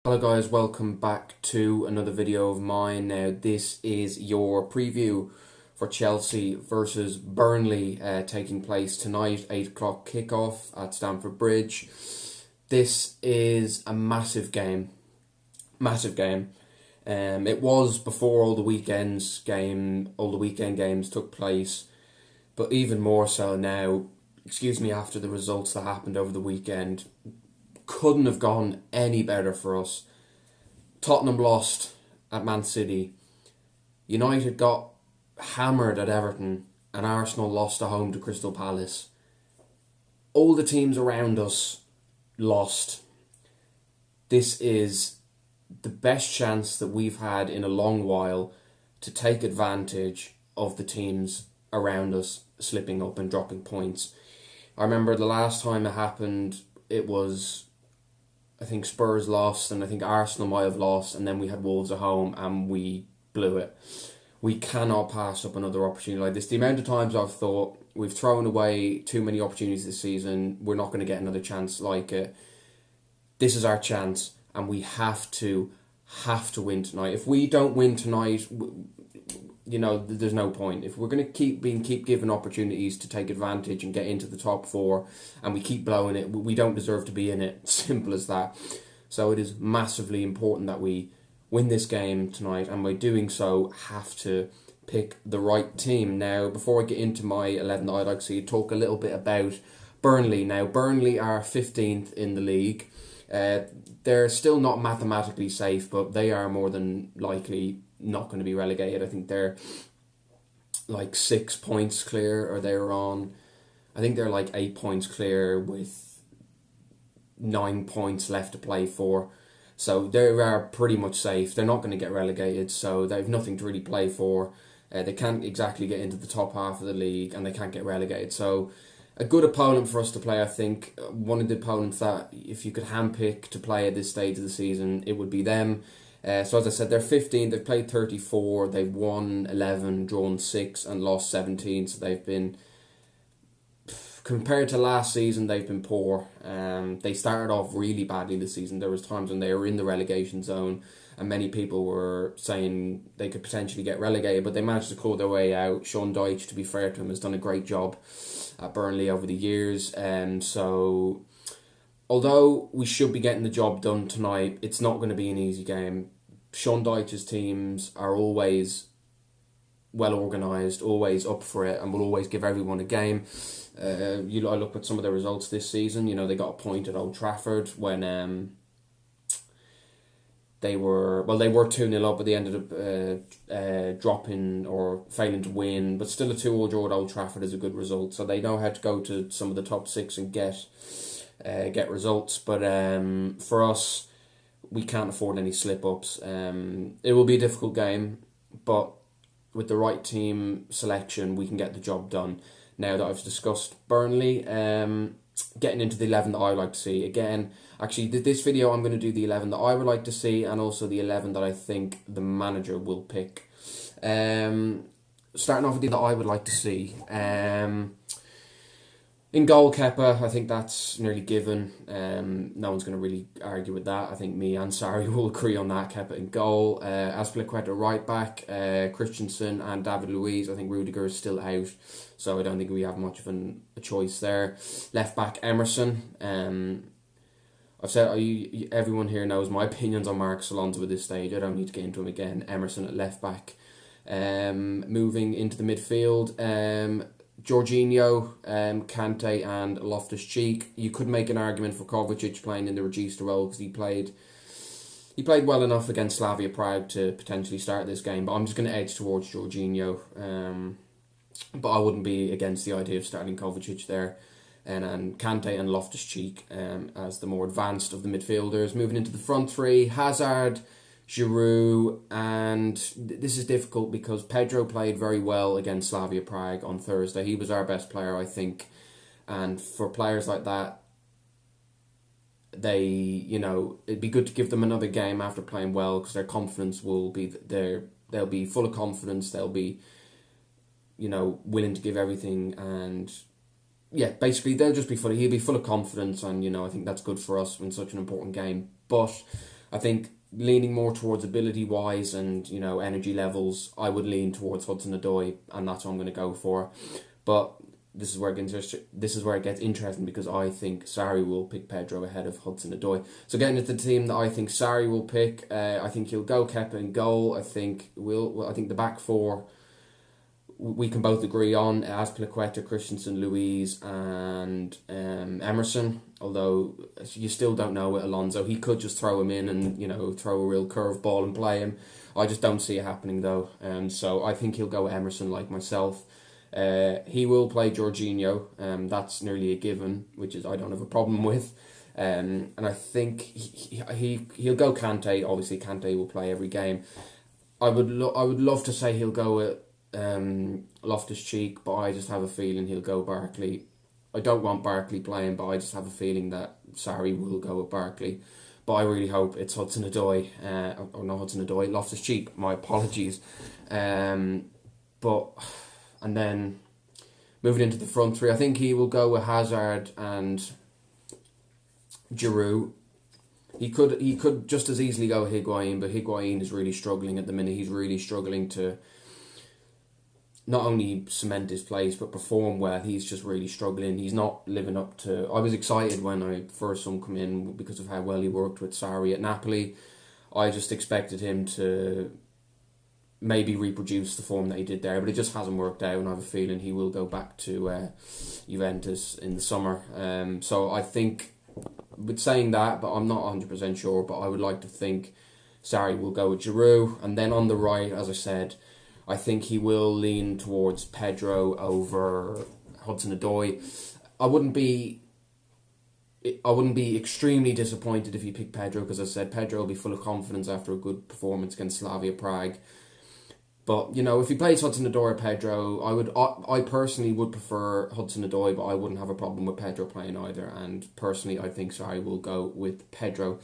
Hello guys, welcome back to another video of mine. Now this is your preview for Chelsea versus Burnley taking place tonight, 8 o'clock kickoff at Stamford Bridge. This is a massive game. It was before all the weekend games took place, but even more so now, after the results that happened over the weekend. Couldn't have gone any better for us. Tottenham lost at Man City. United got hammered at Everton, and Arsenal lost at home to Crystal Palace. All the teams around us lost. This is the best chance that we've had in a long while to take advantage of the teams around us slipping up and dropping points. I remember the last time it happened, it was, I think Spurs lost, and I think Arsenal might have lost, and then we had Wolves at home and we blew it. We cannot pass up another opportunity like this. The amount of times I've thought we've thrown away too many opportunities this season, we're not going to get another chance like it. This is our chance, and we have to win tonight. If we don't win tonight, there's no point. If we're going to keep given opportunities to take advantage and get into the top four, and we keep blowing it, we don't deserve to be in it. Simple as that. So it is massively important that we win this game tonight, and by doing so, have to pick the right team. Now, before I get into my 11 I'd like to see, talk a little bit about Burnley. Now, Burnley are 15th in the league. They're still not mathematically safe, but they are more than likely not going to be relegated. I think they're like 6 points clear, or I think they're like 8 points clear with 9 points left to play for. So they are pretty much safe. They're not going to get relegated, so they have nothing to really play for. They can't exactly get into the top half of the league, and they can't get relegated. So a good opponent for us to play, I think. One of the opponents that, if you could handpick to play at this stage of the season, it would be them. So as I said, they're 15, they've played 34, they've won 11, drawn 6 and lost 17, so they've been, compared to last season, they've been poor. They started off really badly this season. There was times when they were in the relegation zone, and many people were saying they could potentially get relegated, but they managed to claw their way out. Sean Dyche, to be fair to him, has done a great job at Burnley over the years, so although we should be getting the job done tonight, it's not going to be an easy game. Sean Dyche's teams are always well organised, always up for it, and will always give everyone a game. I look at some of the results this season. They got a point at Old Trafford when they were 2-0 up, but they ended up dropping or failing to win. But still, a 2-2 draw at Old Trafford is a good result. So they know how to go to some of the top six and get results. But for us, we can't afford any slip-ups. It will be a difficult game, but with the right team selection, we can get the job done. Now that I've discussed Burnley, getting into the 11 that I would like to see. Again, actually, this video I'm going to do the 11 that I would like to see, and also the 11 that I think the manager will pick. Starting off with the that I would like to see. In goal, Kepa, I think that's nearly given. No one's going to really argue with that. I think me and Sarri will agree on that. Kepa in goal. Azpilicueta right back. Christensen and David Luiz. I think Rudiger is still out, so I don't think we have much of a choice there. Left back, Emerson. I've said everyone here knows my opinions on Marcos Alonso at this stage. I don't need to get into him again. Emerson at left back. Moving into the midfield. Jorginho, Kante and Loftus-Cheek. You could make an argument for Kovacic playing in the Regista role, because he played well enough against Slavia Prague to potentially start this game, but I'm just going to edge towards Jorginho. But I wouldn't be against the idea of starting Kovacic there. And Kante and Loftus-Cheek as the more advanced of the midfielders. Moving into the front three, Hazard, Giroud, and this is difficult because Pedro played very well against Slavia Prague on Thursday. He was our best player, I think, and for players like that, it'd be good to give them another game after playing well, because their confidence will be there. They'll be full of confidence. They'll be, willing to give everything, and yeah, basically he'll be full of confidence, and I think that's good for us in such an important game. But I think leaning more towards ability-wise and, you know, energy levels, I would lean towards Hudson-Odoi, and that's what I'm going to go for. But this is where it gets interesting, because I think Sarri will pick Pedro ahead of Hudson-Odoi. So getting into the team that I think Sarri will pick, I think he'll go Kepa in goal. I think the back four we can both agree on: Azpilicueta, Christensen, Luiz, and Emerson. Although you still don't know with Alonso, he could just throw him in and, you know, throw a real curveball and play him. I just don't see it happening though. So I think he'll go with Emerson, like myself. He will play Jorginho. That's nearly a given, which is I don't have a problem with. And I think he'll go Kante. Obviously, Kante will play every game. I would love to say he'll go with Loftus-Cheek, but I just have a feeling he'll go Barkley. I don't want Barkley playing, but I just have a feeling that Sarri will go with Barkley. But I really hope it's Hudson-Odoi, or not Hudson-Odoi, Loftus-Cheek. My apologies. And then moving into the front three, I think he will go with Hazard and Giroud. He could just as easily go Higuain, but Higuain is really struggling at the minute. He's really struggling to not only cement his place, but perform well. He's just really struggling. He's not living up to... I was excited when I first saw him come in because of how well he worked with Sarri at Napoli. I just expected him to maybe reproduce the form that he did there, but it just hasn't worked out, and I have a feeling he will go back to Juventus in the summer. So I think, with saying that, but I'm not 100% sure, but I would like to think Sarri will go with Giroud. And then on the right, as I said, I think he will lean towards Pedro over Hudson-Odoi. I wouldn't be extremely disappointed if he picked Pedro, because as I said, Pedro will be full of confidence after a good performance against Slavia Prague. But, you know, if he plays Hudson-Odoi or Pedro, I personally would prefer Hudson-Odoi, but I wouldn't have a problem with Pedro playing either. And personally, I think Sarri will go with Pedro.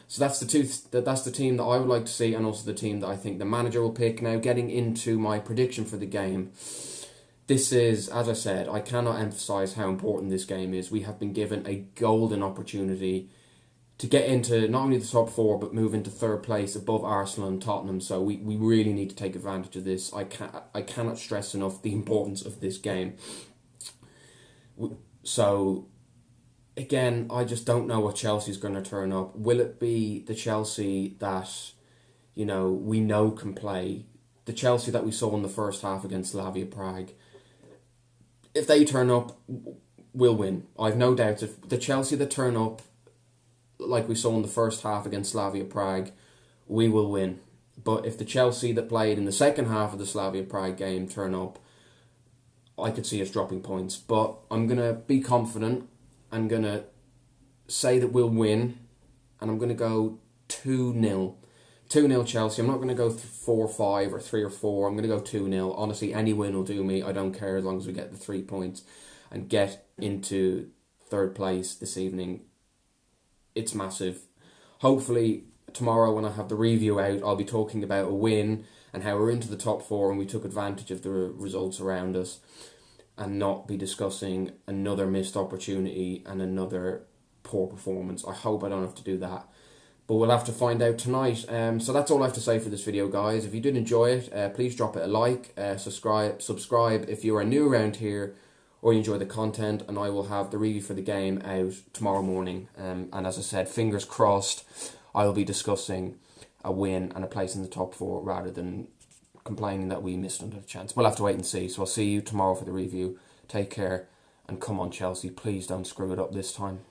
So that's the team that I would like to see, and also the team that I think the manager will pick. Now, getting into my prediction for the game, this is, as I said, I cannot emphasise how important this game is. We have been given a golden opportunity to get into not only the top four, but move into third place above Arsenal and Tottenham. So we really need to take advantage of this. I cannot stress enough the importance of this game. So, again, I just don't know what Chelsea's going to turn up. Will it be the Chelsea that, you know, we know can play? The Chelsea that we saw in the first half against Slavia Prague? If they turn up, we'll win. I've no doubts. If the Chelsea that turn up, like we saw in the first half against Slavia Prague, we will win. But if the Chelsea that played in the second half of the Slavia Prague game turn up, I could see us dropping points. But I'm going to be confident. I'm going to say that we'll win, and I'm going to go 2-0. 2-0 Chelsea. I'm not going to go 4-5 or 3-4. I'm going to go 2-0. Honestly, any win will do me. I don't care as long as we get the 3 points and get into third place this evening. It's massive. Hopefully, tomorrow when I have the review out, I'll be talking about a win and how we're into the top four and we took advantage of the results around us, and not be discussing another missed opportunity and another poor performance. I hope I don't have to do that, but we'll have to find out tonight. So that's all I have to say for this video, guys. If you did enjoy it, please drop it a like, subscribe if you are new around here or you enjoy the content, and I will have the review for the game out tomorrow morning. And as I said, fingers crossed, I will be discussing a win and a place in the top four rather than complaining that we missed another chance. We'll have to wait and see. So I'll see you tomorrow for the review. Take care, and come on Chelsea, please don't screw it up this time.